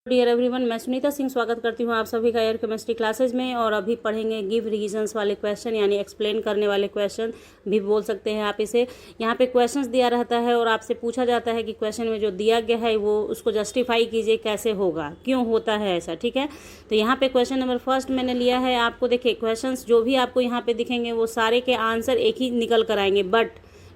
Dear everyone, मैं सुनीता सिंह स्वागत करती हूँ आप सभी का एयर केमिस्ट्री क्लासेज में। और अभी पढ़ेंगे गिव रीजंस वाले क्वेश्चन, यानी एक्सप्लेन करने वाले क्वेश्चन भी बोल सकते हैं आप इसे। यहाँ पे क्वेश्चंस दिया रहता है और आपसे पूछा जाता है कि क्वेश्चन में जो दिया गया है वो उसको जस्टिफाई कीजिए, कैसे होगा, क्यों होता है ऐसा। ठीक है, तो यहाँ पे क्वेश्चन नंबर फर्स्ट मैंने लिया है। आपको देखिए क्वेश्चन जो भी आपको यहाँ पे दिखेंगे वो सारे के आंसर एक ही निकल कर आएंगे, बट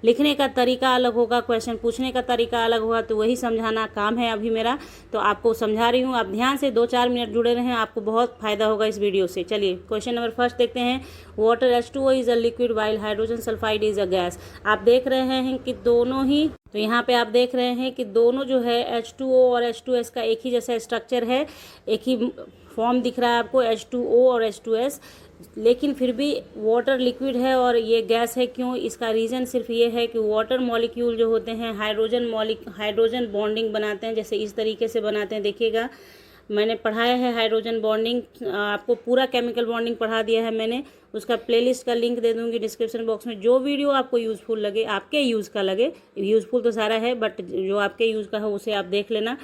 लिखने का तरीका अलग होगा, क्वेश्चन पूछने का तरीका अलग होगा। तो वही समझाना काम है अभी मेरा, तो आपको समझा रही हूँ। आप ध्यान से 2-4 मिनट जुड़े रहें, आपको बहुत फायदा होगा इस वीडियो से। चलिए क्वेश्चन नंबर फर्स्ट देखते हैं। Water H2O is a liquid while hydrogen sulphide is a gas. आप देख रहे हैं कि दोनों ही, तो यहाँ पे आप देख रहे हैं कि दोनों जो है H2O और H2S का एक ही जैसा स्ट्रक्चर है, एक ही फॉर्म दिख रहा है आपको H2O और H2S, लेकिन फिर भी वाटर लिक्विड है और ये गैस है। क्यों? इसका रीज़न सिर्फ ये है कि वाटर मॉलिक्यूल जो होते हैं हाइड्रोजन बॉन्डिंग बनाते हैं, जैसे इस तरीके से बनाते हैं। देखिएगा, मैंने पढ़ाया है हाइड्रोजन बॉन्डिंग, आपको पूरा केमिकल बॉन्डिंग पढ़ा दिया है मैंने। उसका प्लेलिस्ट का लिंक दे दूंगी डिस्क्रिप्शन बॉक्स में। जो वीडियो आपको यूज़फुल लगे, आपके यूज़ का लगे, यूज़फुल तो सारा है बट जो आपके यूज़ का है उसे आप देख लेना।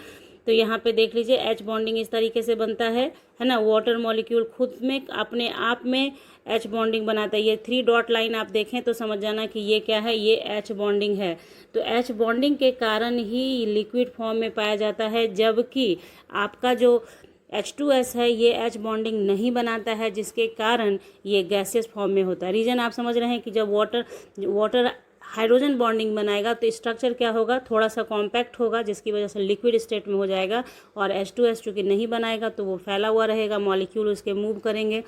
तो यहाँ पे देख लीजिए, एच बॉन्डिंग इस तरीके से बनता है ना। वाटर मॉलिक्यूल खुद में अपने आप में एच बॉन्डिंग बनाता है। ये 3 डॉट लाइन आप देखें तो समझ जाना कि ये क्या है, ये एच बॉन्डिंग है। तो एच बॉन्डिंग के कारण ही लिक्विड फॉर्म में पाया जाता है, जबकि आपका जो H2S है ये एच बॉन्डिंग नहीं बनाता है, जिसके कारण ये गैसियस फॉर्म में होता है। रीज़न आप समझ रहे हैं कि जब वाटर हाइड्रोजन बॉन्डिंग बनाएगा तो स्ट्रक्चर क्या होगा, थोड़ा सा कॉम्पैक्ट होगा, जिसकी वजह से लिक्विड स्टेट में हो जाएगा। और H2S चूँकि नहीं बनाएगा तो वो फैला हुआ रहेगा, मॉलिक्यूल उसके मूव करेंगे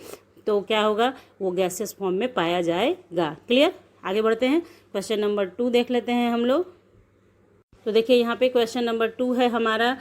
तो क्या होगा, वो गैसियस फॉर्म में पाया जाएगा। क्लियर? आगे बढ़ते हैं, क्वेश्चन नंबर 2 देख लेते हैं हम लोग। तो देखिए यहाँ पे क्वेश्चन नंबर 2 है हमारा।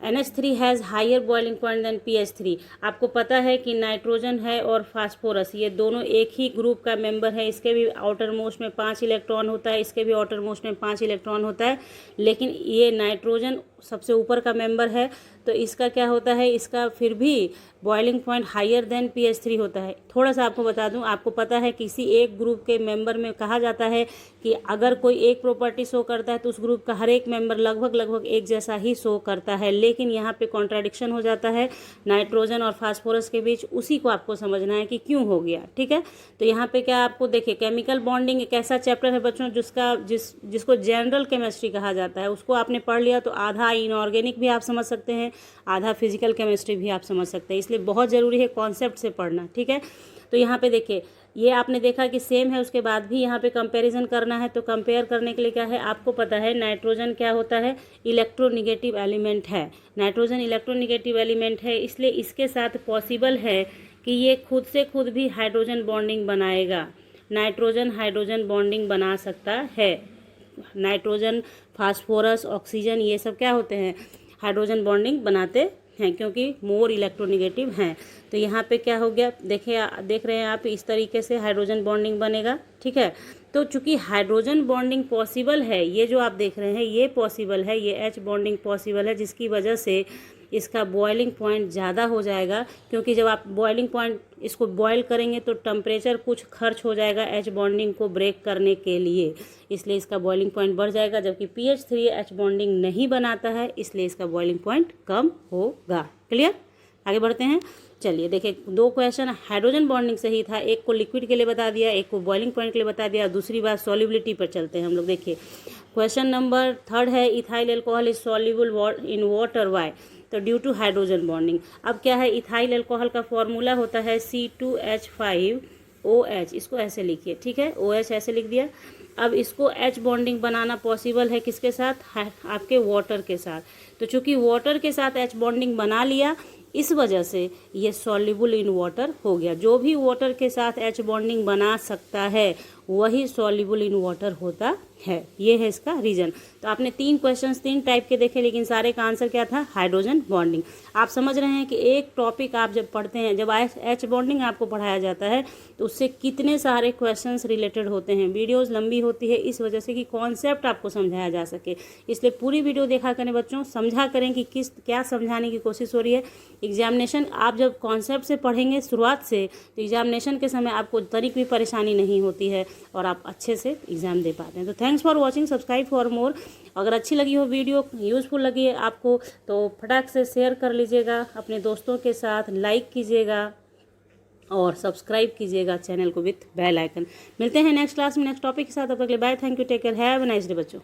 NH3 has higher boiling point than PH3। आपको पता है कि नाइट्रोजन है और फास्फोरस, ये दोनों एक ही ग्रुप का मेंबर है। इसके भी आउटर मोस्ट में 5 इलेक्ट्रॉन होता है, इसके भी आउटर मोस्ट में 5 इलेक्ट्रॉन होता है, लेकिन ये नाइट्रोजन सबसे ऊपर का मेंबर है। तो इसका क्या होता है, इसका फिर भी boiling point higher than PH3 होता है। थोड़ा सा आपको बता दूं, आपको पता है किसी एक ग्रुप के मेंबर में कहा जाता है कि अगर कोई एक प्रॉपर्टी शो करता है तो उस ग्रुप का हर एक मेंबर लगभग एक जैसा ही शो करता है। लेकिन यहाँ पे कॉन्ट्राडिक्शन हो जाता है नाइट्रोजन और फास्फोरस के बीच, उसी को आपको समझना है कि क्यों हो गया। ठीक है, तो यहाँ पे क्या आपको देखिए, केमिकल बॉन्डिंग एक ऐसा चैप्टर है बच्चों जिसको जनरल केमिस्ट्री कहा जाता है। उसको आपने पढ़ लिया तो आधा इनऑर्गेनिक भी आप समझ सकते हैं, आधा फिजिकल केमिस्ट्री भी आप समझ सकते हैं। इसलिए बहुत ज़रूरी है कॉन्सेप्ट से पढ़ना। ठीक है, तो यहाँ पे देखिए, ये आपने देखा कि सेम है, उसके बाद भी यहाँ पे कंपैरिजन करना है। तो कंपेयर करने के लिए क्या है, आपको पता है नाइट्रोजन क्या होता है, इलेक्ट्रोनिगेटिव एलिमेंट है। नाइट्रोजन इलेक्ट्रोनिगेटिव एलिमेंट है, इसलिए इसके साथ पॉसिबल है कि ये खुद से खुद भी हाइड्रोजन बॉन्डिंग बनाएगा। नाइट्रोजन हाइड्रोजन बॉन्डिंग बना सकता है। नाइट्रोजन, फास्फोरस, ऑक्सीजन, ये सब क्या होते हैं, हाइड्रोजन बॉन्डिंग बनाते हैं, क्योंकि मोर इलेक्ट्रोनिगेटिव हैं। तो यहाँ पे क्या हो गया, देख रहे हैं आप, इस तरीके से हाइड्रोजन बॉन्डिंग बनेगा। ठीक है, तो चूंकि हाइड्रोजन बॉन्डिंग पॉसिबल है, ये जो आप देख रहे हैं ये पॉसिबल है, ये एच बॉन्डिंग पॉसिबल है, जिसकी वजह से इसका बॉइलिंग पॉइंट ज़्यादा हो जाएगा। क्योंकि जब आप बॉइलिंग पॉइंट इसको बॉयल करेंगे तो टेम्परेचर कुछ खर्च हो जाएगा एच बॉन्डिंग को ब्रेक करने के लिए, इसलिए इसका बॉइलिंग पॉइंट बढ़ जाएगा। जबकि PH3 एच बॉन्डिंग नहीं बनाता है, इसलिए इसका बॉइलिंग पॉइंट कम होगा। क्लियर? आगे बढ़ते हैं। चलिए देखिए, 2 क्वेश्चन हाइड्रोजन बॉन्डिंग से ही था, एक को लिक्विड के लिए बता दिया, एक को बॉइलिंग पॉइंट के लिए बता दिया। दूसरी बात सॉल्युबिलिटी पर चलते हैं हम लोग। देखिए क्वेश्चन नंबर 3 है, ethyl alcohol is soluble in water, why? तो ड्यू टू हाइड्रोजन बॉन्डिंग। अब क्या है, इथाइल अल्कोहल का फॉर्मूला होता है C2H5OH, इसको ऐसे लिखिए। ठीक है, OH ऐसे लिख दिया। अब इसको एच बॉन्डिंग बनाना पॉसिबल है किसके साथ, आपके वाटर के साथ। तो चूंकि वाटर के साथ एच बॉन्डिंग बना लिया, इस वजह से ये सॉल्युबल इन वाटर हो गया। जो भी वाटर के साथ एच बॉन्डिंग बना सकता है वही सॉल्युबल इन वाटर होता है। ये है इसका रीज़न। तो आपने 3 क्वेश्चंस 3 टाइप के देखे, लेकिन सारे का आंसर क्या था, हाइड्रोजन बॉन्डिंग। आप समझ रहे हैं कि एक टॉपिक आप जब पढ़ते हैं, जब एच बॉन्डिंग आपको पढ़ाया जाता है तो उससे कितने सारे क्वेश्चंस रिलेटेड होते हैं। वीडियोज़ लंबी होती है इस वजह से कि कॉन्सेप्ट आपको समझाया जा सके, इसलिए पूरी वीडियो देखा करें बच्चों, समझा करें कि क्या समझाने की कोशिश हो रही है। एग्जामिनेशन आप जब कॉन्सेप्ट से पढ़ेंगे शुरुआत से, तो एग्जामिनेशन के समय आपको तनिक भी परेशानी नहीं होती है और आप अच्छे से एग्ज़ाम दे पाते हैं। तो thank thanks for watching, subscribe for more. अगर अच्छी लगी हो वीडियो, यूज़फुल लगी है आपको, तो फटाक से शेयर कर लीजिएगा अपने दोस्तों के साथ, लाइक कीजिएगा और सब्सक्राइब कीजिएगा चैनल को विथ बेल आइकन। मिलते हैं नेक्स्ट क्लास में नेक्स्ट टॉपिक के साथ। तब तक के लिए bye, thank you, take care, have a nice day बच्चों।